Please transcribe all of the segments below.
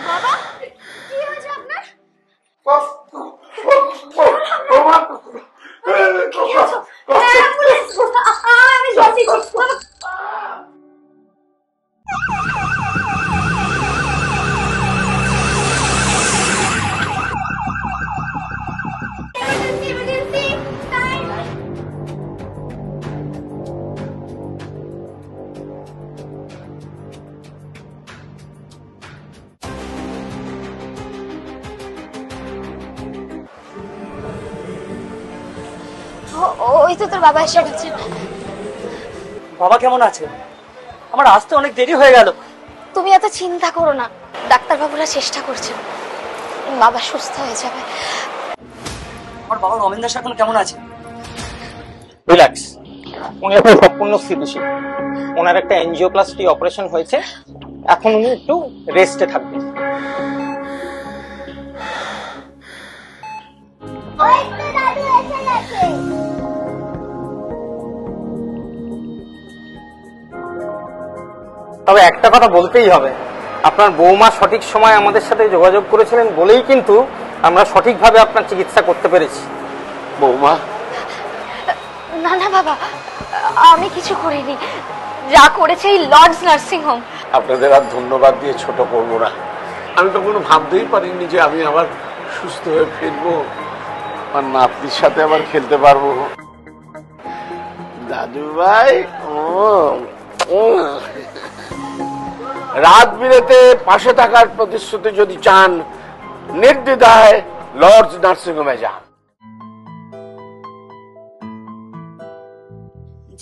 বাবা কি হয়েছে আপনার? আমি জল দিচ্ছি। ওই তো তোর বাবা এসে গেছে। বাবা কেমন আছে? আমার আসতে অনেক দেরি হয়ে গেল। তুমি এত চিন্তা করো না, ডাক্তারবাবুরা চেষ্টা করছেন, বাবা সুস্থ হয়ে যাবে। আমার বাবা রমেন দাস এখন কেমন আছে? রিল্যাক্স, উনি এখন সম্পূর্ণ স্থিতিশীল। ওনার একটা এনজিওপ্লাস্টি অপারেশন হয়েছে, এখন উনি একটু রেস্টে থাকবেন। তবে একটা কথা বলতেই হবে, আপনার বৌমা সঠিক সময় আমাদের সাথে যোগাযোগ করেছিলেন বলেই কিন্তু আমরা সঠিকভাবে আপনার চিকিৎসা করতে পেরেছি। বৌমা? না না বাবা, আমি কিছু করিনি, যা করেছে এই লর্ডস নার্সিং হোম। আপনাদের আর ধন্যবাদ দিয়ে ছোট করবো না। আমি তো কোনো ভাবতেই পারিনি যে আমি আবার সুস্থ হয়ে ফিরবো, আর নাতনির সাথে আবার খেলতে পারবো। দাদু ভাই, রাত বিরেতে পাশে থাকার প্রতিশ্রুতি যদি চান, নির্দ্বিধায় লর্ডস নার্সিং হোমে যান।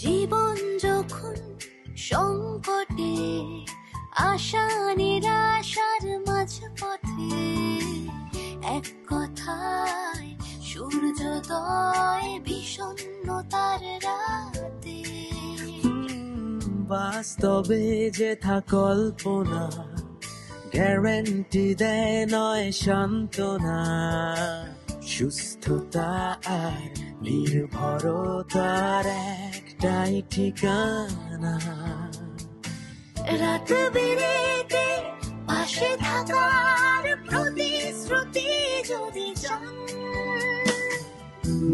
জীবন যখন সংকটে, আশা নিরাশার মাঝপথে, এক কথায় সূর্যোদয় বিষণ্ণতার রাতে, বাস্তবে যেথা কল্পনা, গ্যারান্টি দেয় নয় সান্ত্বনা, সুস্থতা আর নির্ভরতার একটাই ঠিকানা। রাত বিরেতে পাশে থাকার প্রতিশ্রুতি যদি চান,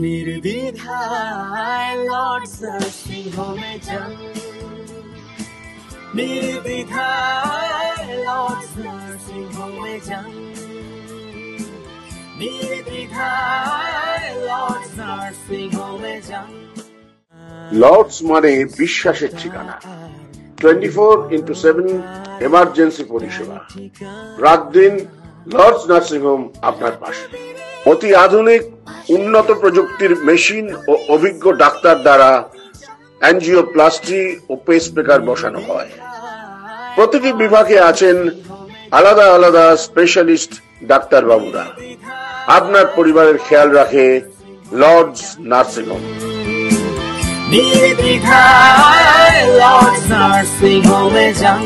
নির্দ্বিধায় লর্ডস নার্সিং হোমে যান, নির্দ্বিধায় লর্ডস নার্সিং হোমে যান, নির্দ্বিধায় লর্ডস নার্সিং হোমে যান। লর্ডস মানে বিশ্বাসের ঠিকানা। 24/7 এমার্জেন্সি পরিষেবা, রাত দিন লর্ডস নার্সিং হোম আপনার পাশে। অতি আধুনিক উন্নত প্রযুক্তির মেশিন ও অভিজ্ঞ ডাক্তার দ্বারা অ্যাঞ্জিওপ্লাস্টি ও পেসমেকার বসানো হয়। প্রতিটি বিভাগে আছেন আলাদা আলাদা স্পেশালিস্ট ডাক্তার বাবুরা। আপনার পরিবারের খেয়াল রাখে লর্ডস নার্সিং হোম। নির্দ্বিধায় লর্ডস নার্সিং হোমে যান।